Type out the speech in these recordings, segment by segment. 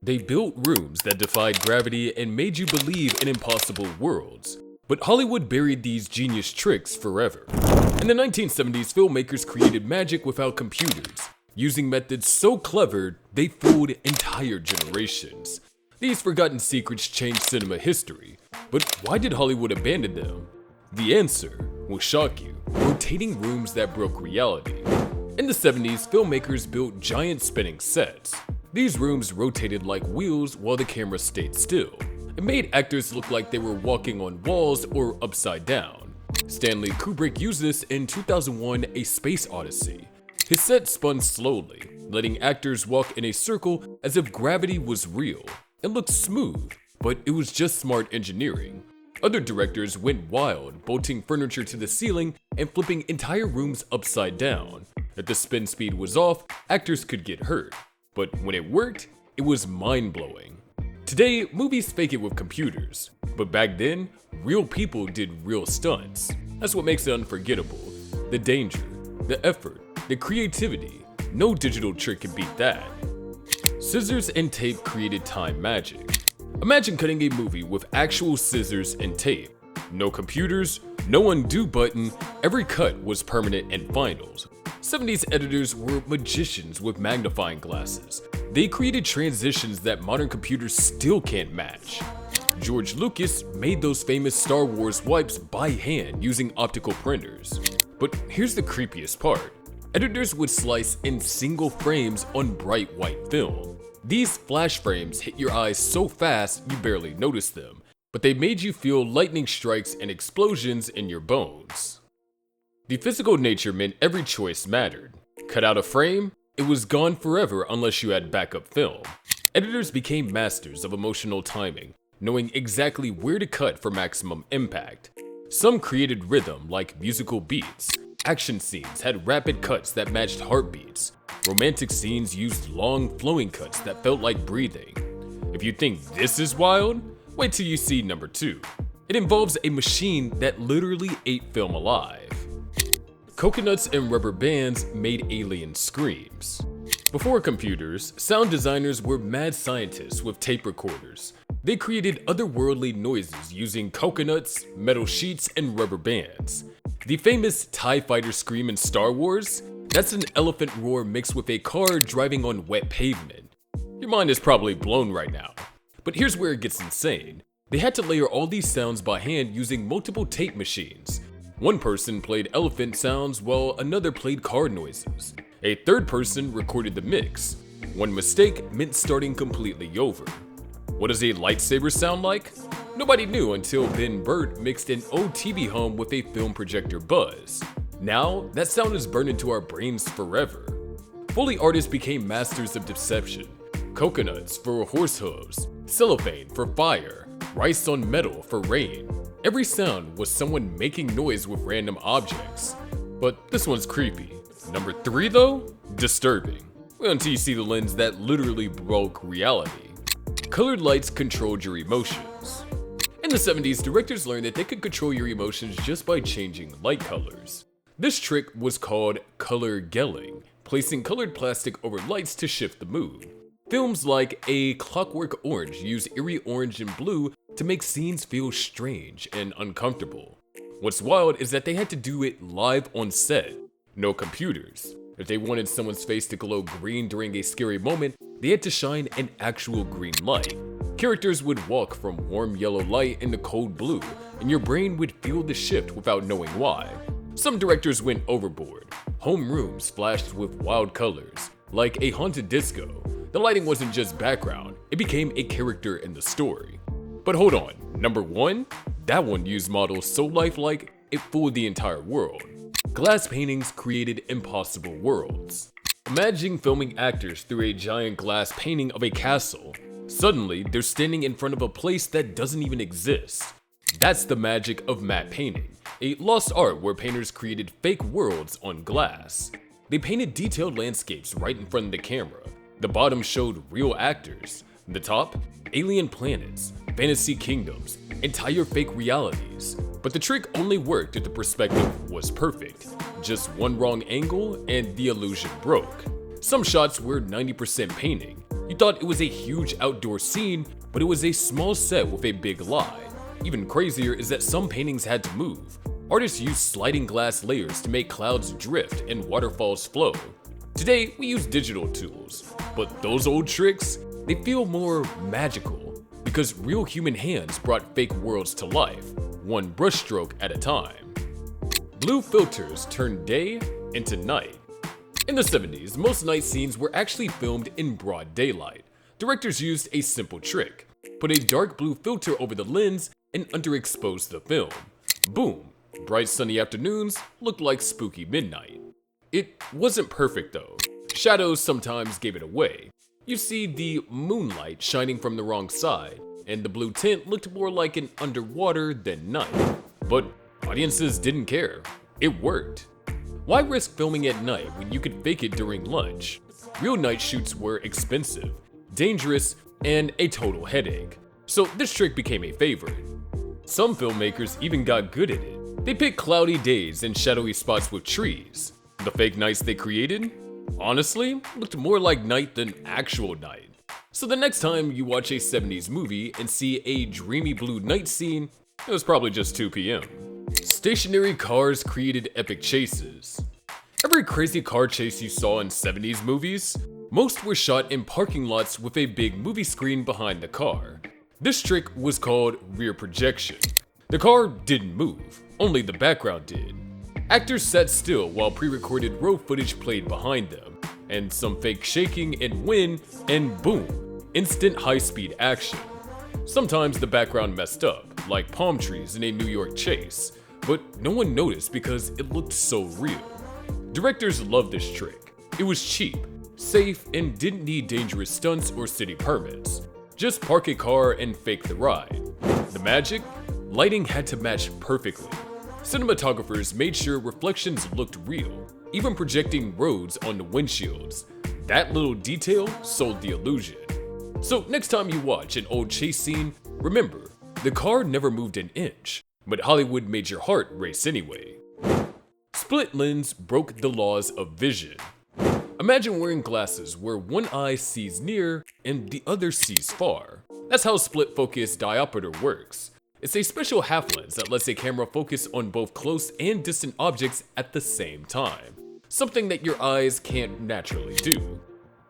They built rooms that defied gravity and made you believe in impossible worlds. But Hollywood buried these genius tricks forever. In the 1970s, filmmakers created magic without computers, using methods so clever they fooled entire generations. These forgotten secrets changed cinema history, but why did Hollywood abandon them? The answer will shock you: rotating rooms that broke reality. In the 70s, filmmakers built giant spinning sets. These rooms rotated like wheels while the camera stayed still. It made actors look like they were walking on walls or upside down. Stanley Kubrick used this in 2001: A Space Odyssey. His set spun slowly, letting actors walk in a circle as if gravity was real. It looked smooth, but it was just smart engineering. Other directors went wild, bolting furniture to the ceiling and flipping entire rooms upside down. If the spin speed was off, actors could get hurt. But when it worked, it was mind-blowing. Today, movies fake it with computers, but back then, real people did real stunts. That's what makes it unforgettable. The danger, the effort, the creativity. No digital trick can beat that. Scissors and tape created time magic. Imagine cutting a movie with actual scissors and tape. No computers, no undo button, every cut was permanent and final. 70s editors were magicians with magnifying glasses. They created transitions that modern computers still can't match. George Lucas made those famous Star Wars wipes by hand using optical printers. But here's the creepiest part. Editors would slice in single frames on bright white film. These flash frames hit your eyes so fast you barely notice them, but they made you feel lightning strikes and explosions in your bones. The physical nature meant every choice mattered. Cut out a frame, it was gone forever unless you had backup film. Editors became masters of emotional timing, knowing exactly where to cut for maximum impact. Some created rhythm like musical beats. Action scenes had rapid cuts that matched heartbeats. Romantic scenes used long, flowing cuts that felt like breathing. If you think this is wild, wait till you see number 2. It involves a machine that literally ate film alive. Coconuts and rubber bands made alien screams. Before computers, sound designers were mad scientists with tape recorders. They created otherworldly noises using coconuts, metal sheets, and rubber bands. The famous TIE fighter scream in Star Wars? That's an elephant roar mixed with a car driving on wet pavement. Your mind is probably blown right now. But here's where it gets insane. They had to layer all these sounds by hand using multiple tape machines. One person played elephant sounds while another played car noises. A third person recorded the mix. One mistake meant starting completely over. What does a lightsaber sound like? Nobody knew until Ben Burt mixed an old TV home with a film projector buzz. Now, that sound is burned into our brains forever. Foley artists became masters of deception. Coconuts for horse hooves, cellophane for fire, rice on metal for rain. Every sound was someone making noise with random objects. But this one's creepy. Number 3 though? Disturbing. Well, until you see the lens that literally broke reality. Colored lights controlled your emotions. In the 70s, directors learned that they could control your emotions just by changing light colors. This trick was called color gelling, placing colored plastic over lights to shift the mood. Films like A Clockwork Orange use eerie orange and blue to make scenes feel strange and uncomfortable. What's wild is that they had to do it live on set. No computers. If they wanted someone's face to glow green during a scary moment, they had to shine an actual green light. Characters would walk from warm yellow light into cold blue, and your brain would feel the shift without knowing why. Some directors went overboard. Home rooms flashed with wild colors. Like a haunted disco, the lighting wasn't just background, it became a character in the story. But hold on, number 1? That one used models so lifelike, it fooled the entire world. Glass paintings created impossible worlds. Imagine filming actors through a giant glass painting of a castle. Suddenly, they're standing in front of a place that doesn't even exist. That's the magic of matte painting, a lost art where painters created fake worlds on glass. They painted detailed landscapes right in front of the camera. The bottom showed real actors. The top, alien planets, fantasy kingdoms, entire fake realities. But the trick only worked if the perspective was perfect. Just one wrong angle and the illusion broke. Some shots were 90% painting, You thought it was a huge outdoor scene, but it was a small set with a big lie. Even crazier is that some paintings had to move. Artists used sliding glass layers to make clouds drift and waterfalls flow. Today, we use digital tools, but those old tricks, they feel more magical because real human hands brought fake worlds to life, one brushstroke at a time. Blue filters turned day into night. In the 70s, most night scenes were actually filmed in broad daylight. Directors used a simple trick: put a dark blue filter over the lens and underexpose the film. Boom! Bright sunny afternoons looked like spooky midnight. It wasn't perfect though. Shadows sometimes gave it away. You see the moonlight shining from the wrong side, and the blue tint looked more like an underwater than night. But audiences didn't care. It worked. Why risk filming at night when you could fake it during lunch? Real night shoots were expensive, dangerous, and a total headache. So this trick became a favorite. Some filmmakers even got good at it. They picked cloudy days and shadowy spots with trees. The fake nights they created, honestly, looked more like night than actual night. So the next time you watch a 70s movie and see a dreamy blue night scene, it was probably just 2 p.m. Stationary cars created epic chases. Every crazy car chase you saw in 70s movies, most were shot in parking lots with a big movie screen behind the car. This trick was called rear projection. The car didn't move, only the background did. Actors sat still while pre-recorded road footage played behind them, and some fake shaking and wind, and boom, instant high-speed action. Sometimes the background messed up, like palm trees in a New York chase, but no one noticed because it looked so real. Directors loved this trick. It was cheap, safe, and didn't need dangerous stunts or city permits. Just park a car and fake the ride. The magic? Lighting had to match perfectly. Cinematographers made sure reflections looked real, even projecting roads on the windshields. That little detail sold the illusion. So next time you watch an old chase scene, remember, the car never moved an inch, but Hollywood made your heart race anyway. Split lens broke the laws of vision. Imagine wearing glasses where one eye sees near and the other sees far. That's how split focus diopter works. It's a special half lens that lets a camera focus on both close and distant objects at the same time, something that your eyes can't naturally do.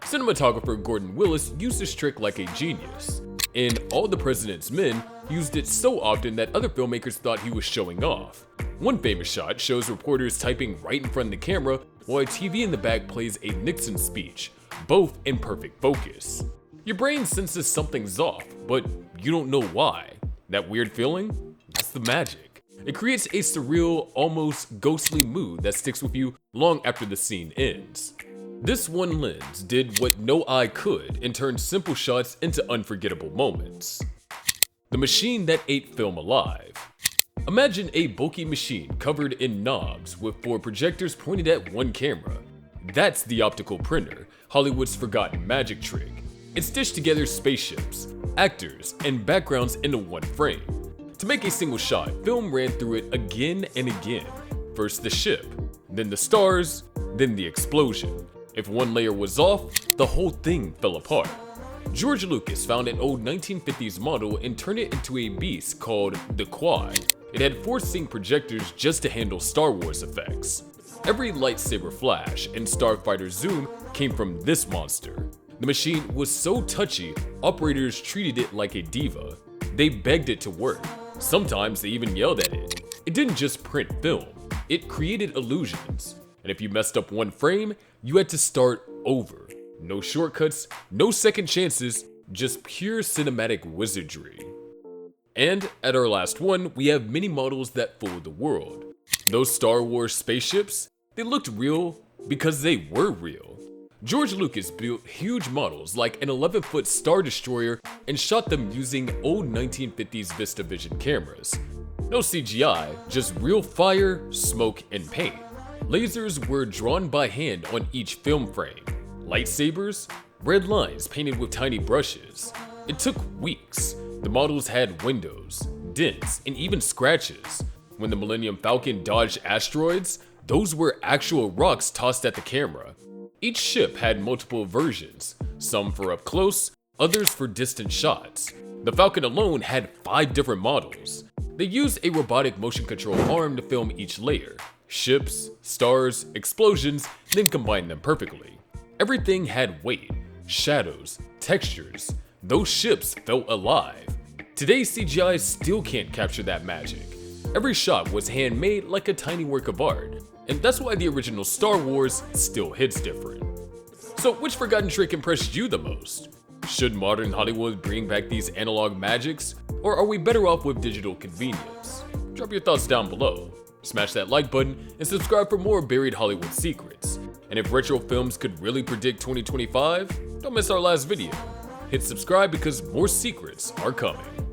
Cinematographer Gordon Willis used this trick like a genius. In All the President's Men, he used it so often that other filmmakers thought he was showing off. One famous shot shows reporters typing right in front of the camera while a TV in the back plays a Nixon speech, both in perfect focus. Your brain senses something's off, but you don't know why. That weird feeling? That's the magic. It creates a surreal, almost ghostly mood that sticks with you long after the scene ends. This one lens did what no eye could and turned simple shots into unforgettable moments. The machine that ate film alive. Imagine a bulky machine covered in knobs with 4 projectors pointed at one camera. That's the optical printer, Hollywood's forgotten magic trick. It stitched together spaceships, actors, and backgrounds into one frame. To make a single shot, film ran through it again and again. First the ship, then the stars, then the explosion. If one layer was off, the whole thing fell apart. George Lucas found an old 1950s model and turned it into a beast called the Quad. It had 4 sync projectors just to handle Star Wars effects. Every lightsaber flash and starfighter zoom came from this monster. The machine was so touchy, operators treated it like a diva. They begged it to work. Sometimes they even yelled at it. It didn't just print film, it created illusions. And if you messed up one frame, you had to start over. No shortcuts, no second chances, just pure cinematic wizardry. And at our last one, we have mini models that fooled the world. Those Star Wars spaceships, they looked real because they were real. George Lucas built huge models like an 11-foot Star Destroyer and shot them using old 1950s VistaVision cameras. No CGI, just real fire, smoke, and paint. Lasers were drawn by hand on each film frame. Lightsabers, red lines painted with tiny brushes. It took weeks. The models had windows, dents, and even scratches. When the Millennium Falcon dodged asteroids, those were actual rocks tossed at the camera. Each ship had multiple versions. some for up close, others for distant shots. The Falcon alone had 5 different models. They used a robotic motion control arm to film each layer. Ships, stars, explosions, then combined them perfectly. Everything had weight, shadows, textures. Those ships felt alive. Today's CGI still can't capture that magic. Every shot was handmade like a tiny work of art, and that's why the original Star Wars still hits different. So which forgotten trick impressed you the most? Should modern Hollywood bring back these analog magics, or are we better off with digital convenience? Drop your thoughts down below. Smash that like button and subscribe for more buried Hollywood secrets. And if retro films could really predict 2025, don't miss our last video. Hit subscribe because more secrets are coming.